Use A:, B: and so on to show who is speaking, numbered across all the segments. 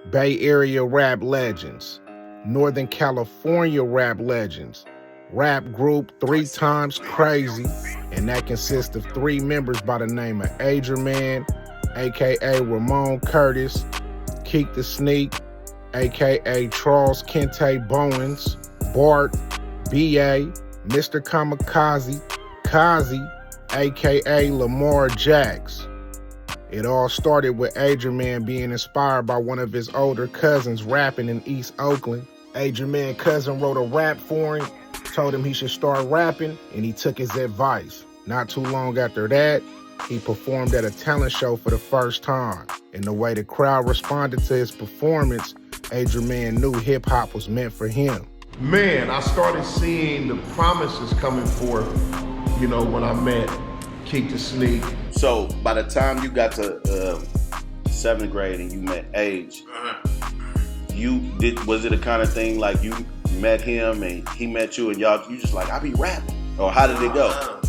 A: Bay Area rap legends, Northern California rap legends, rap group 3xKrazy, and that consists of 3 members by the name of Adrian, aka Ramon Curtis, Keek the Sneak, aka Charles Kente Bowens, Bart, B.A., Mr. Kamikaze, Kazi, aka Lamar Jax. It all started with Adrian being inspired by one of his older cousins rapping in East Oakland. Adrian's cousin wrote a rap for him, told him he should start rapping, and he took his advice. Not too long after that, he performed at a talent show for the first time. And the way the crowd responded to his performance, Adrian knew hip-hop was meant for him.
B: Man, I started seeing the promises coming forth, you know, when I met Keek the Sneak.
C: So by the time you got to 7th grade and you met Age, was it a kind of thing like you met him and he met you and you just like, I be rapping? Or how did it go?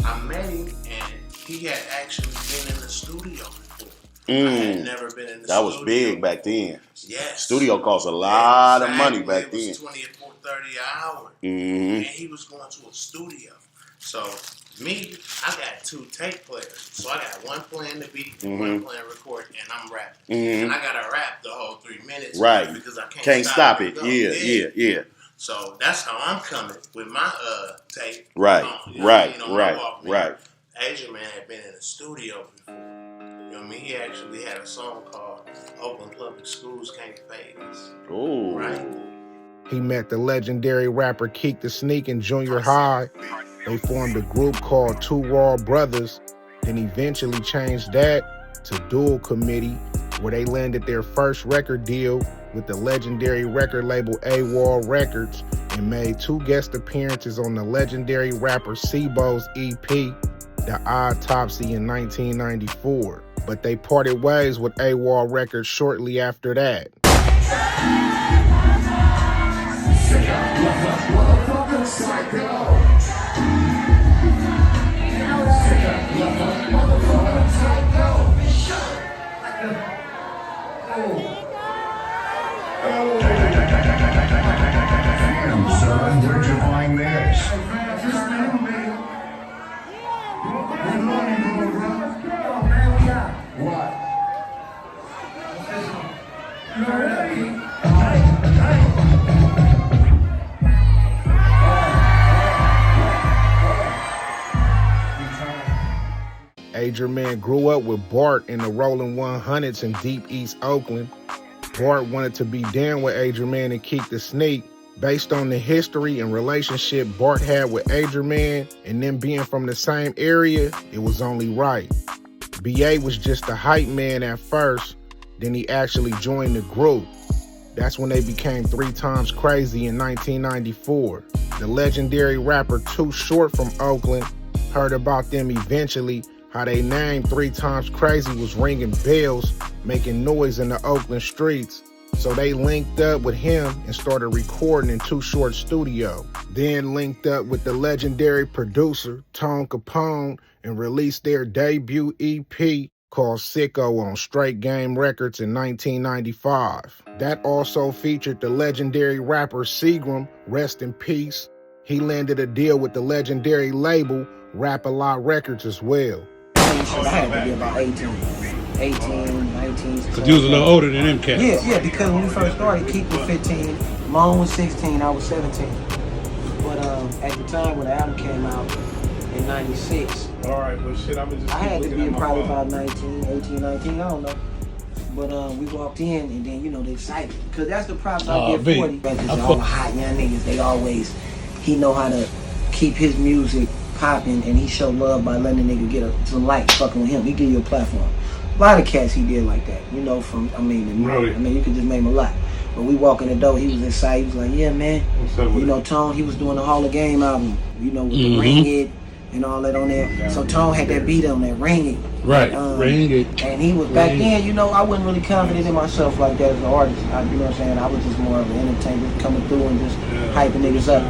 D: I met him and he had actually been in the studio before. I had never been in the studio.
C: That was big back then.
D: Yes.
C: Studio cost a lot of money back then.
D: It was $20 or $30 an hour.
C: And
D: he was going to a studio. So me, I got 2 tape players. So I got one playing the beat and one playing record, and I'm rapping. And I gotta rap the whole 3 minutes.
C: Right.
D: Because I
C: can't stop it. Yeah.
D: So that's how I'm coming with my tape.
C: Right.
D: Asian Man had been in the studio before. You know what I mean? He actually had a song called Oakland Public Schools Can't Fade Us.
C: Oh.
D: Right?
A: He met the legendary rapper Keek the Sneak in junior high. They formed a group called Two Raw Brothers, then eventually changed that to Dual Committee, where they landed their first record deal with the legendary record label AWOL Records and made 2 guest appearances on the legendary rapper Sebo's EP, The Autopsy, in 1994. But they parted ways with AWOL Records shortly after that.
E: Son, where'd you find this? What?
A: Adrian grew up with Bart in the Rolling 100s in deep East Oakland. Bart wanted to be down with Adrian and Keek the Sneak. Based on the history and relationship Bart had with Adrian and them being from the same area, it was only right. B.A. was just a hype man at first, then he actually joined the group. That's when they became 3xKrazy in 1994. The legendary rapper Too Short from Oakland heard about them eventually, how they name 3xKrazy was ringing bells, making noise in the Oakland streets. So they linked up with him and started recording in Too Short's studio. Then linked up with the legendary producer Tone Capone and released their debut EP called Sicko on Straight Game Records in 1995. That also featured the legendary rapper Seagram, rest in peace. He landed a deal with the legendary label Rap-A-Lot Records as well.
F: I had to be about 18, 19.
G: Because you was a little older than them cats.
F: Yeah, because when we first started, Keek was 15, Moan was 16, I was 17. But at the time when the album came out in 96,
G: Alright, well shit, I'm just
F: I had to be probably about 19, 18, 19, I don't know. But we walked in and then, you know, they excited. Because that's the props I give 40. Because all the hot young niggas, he know how to keep his music popping, and he showed love by letting the nigga get some light fucking with him. He give you a platform. A lot of cats he did like that, you know, you could just name a lot. But we walk in the door, he was excited, he was like, yeah, man. You know, Tone, he was doing the Hall of Game album, you know, with the Ring It and all that on there. So Tone had that beat on there, Ring It.
G: Right, Ring It.
F: And he was, back then, you know, I wasn't really confident in myself like that as an artist. You know what I'm saying? I was just more of an entertainer coming through and just hyping niggas up.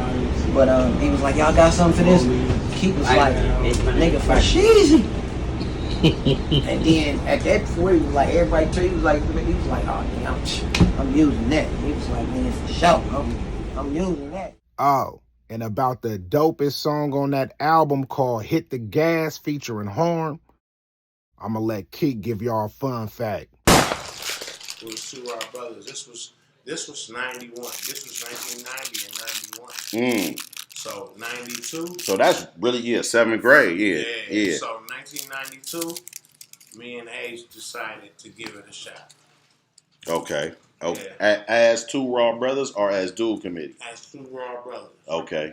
F: But he was like, y'all got something for this? Keek was like, nigga, for Sheezy. And then at that point, he was like, everybody tell you, he was like, oh, damn, I'm using that. He was like, man, for sure, I'm using that.
A: Oh, and about the dopest song on that album called Hit the Gas featuring Harm, I'ma let Keek give y'all a fun fact.
D: It was two Raw Brothers. This was 91. This was 1990 and 91. So 92.
C: So that's really 7th grade. Yeah.
D: So 1992, me and Hayes decided to give it a shot.
C: Okay. Oh,
D: Yeah.
C: As two Raw Brothers or as dual committee?
D: As two Raw Brothers.
C: Okay.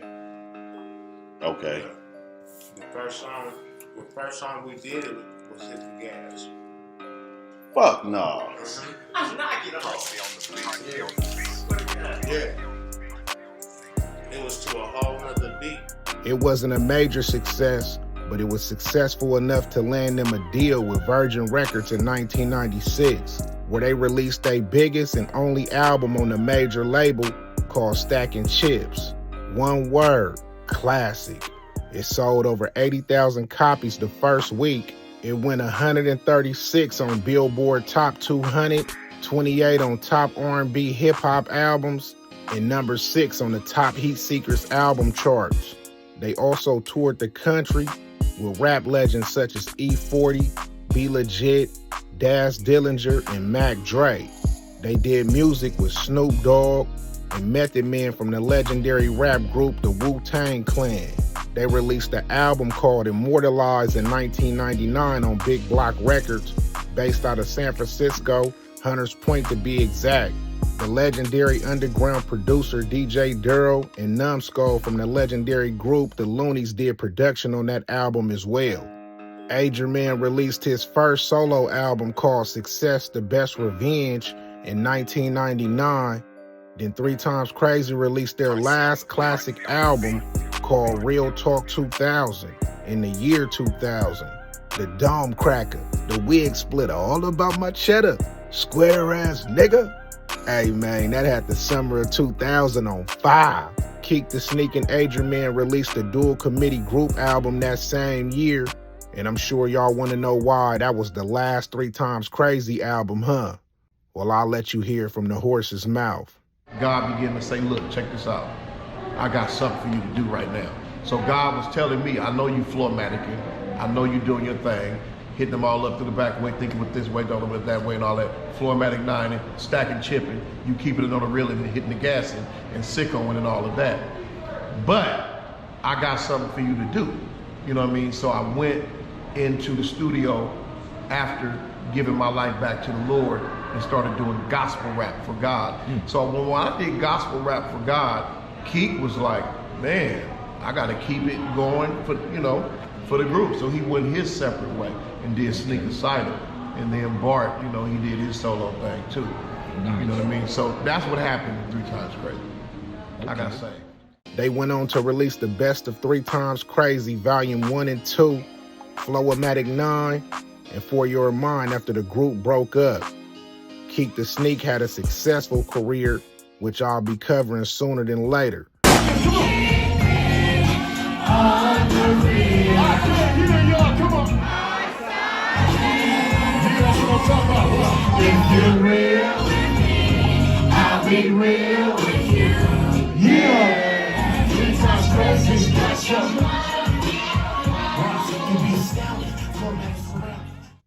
D: Yeah. The first song we did was Hit the Gas.
C: Fuck no.
D: Yeah. It was to a whole nother beat.
A: It wasn't a major success, but it was successful enough to land them a deal with Virgin Records in 1996, where they released their biggest and only album on the major label called Stacking Chips. One word, classic. It sold over 80,000 copies the first week. It went 136 on Billboard Top 200, 28 on Top R&B Hip Hop Albums, and number 6 on the Top Heat Seekers album charts. They also toured the country with rap legends such as E40, Be Legit, Daz Dillinger, and Mac Dre. They did music with Snoop Dogg and Method Man from the legendary rap group the Wu-Tang Clan. They released an album called Immortalized in 1999 on Big Block Records, based out of San Francisco, Hunters Point to be exact. The legendary underground producer DJ Duro and Numbskull from the legendary group The Loonies did production on that album as well. Ager Man released his first solo album called Success the Best Revenge in 1999. Then 3xKrazy released their last classic album called Real Talk 2000 in the year 2000. The Dome Cracker, the Wig Splitter, all about my cheddar, square ass nigga. Hey man, that had the summer of 2000 on fire. Keek the Sneak and Ager Man released the Dual Committee group album that same year, and I'm sure y'all want to know why that was the last 3xKrazy album, huh? Well, I'll let you hear from the horse's mouth.
B: God began to say, look, check this out. I got something for you to do right now. So God was telling me, I know you floor mannequin. I know you doing your thing, hitting them all up to the back way, thinking with this way, don't with that way and all that. Floormatic 9, stacking, chipping, you keeping it on the reel and hitting the gas and sickoing and all of that. But I got something for you to do. You know what I mean? So I went into the studio after giving my life back to the Lord and started doing gospel rap for God. So when I did gospel rap for God, Keek was like, man, I gotta keep it going for the group. So he went his separate way and did Sneak Asylum. And then Bart, he did his solo thing too. Nice. You know what I mean? So that's what happened with 3xKrazy. Okay. I gotta say.
A: They went on to release the best of 3xKrazy Volume 1 and 2, Flow-O-Matic 9, and For Your Mind after the group broke up. Keek the Sneak had a successful career, which I'll be covering sooner than later.
E: If you're real with me, I'll be real with you. Yeah. 3xKrazy got your mind.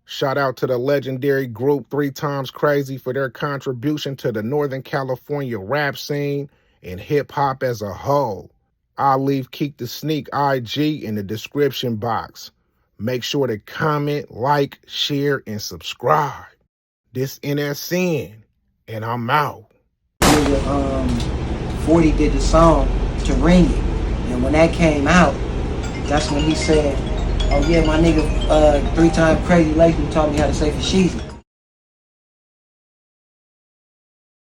A: Shout out to the legendary group 3xKrazy for their contribution to the Northern California rap scene and hip hop as a whole. I'll leave Keek the Sneak IG in the description box. Make sure to comment, like, share, and subscribe. This NSN, and I'm out.
F: 40 did the song to Ring It, and when that came out, that's when he said, oh yeah, my nigga 3xKrazy Lakeman taught me how to say for Sheezy.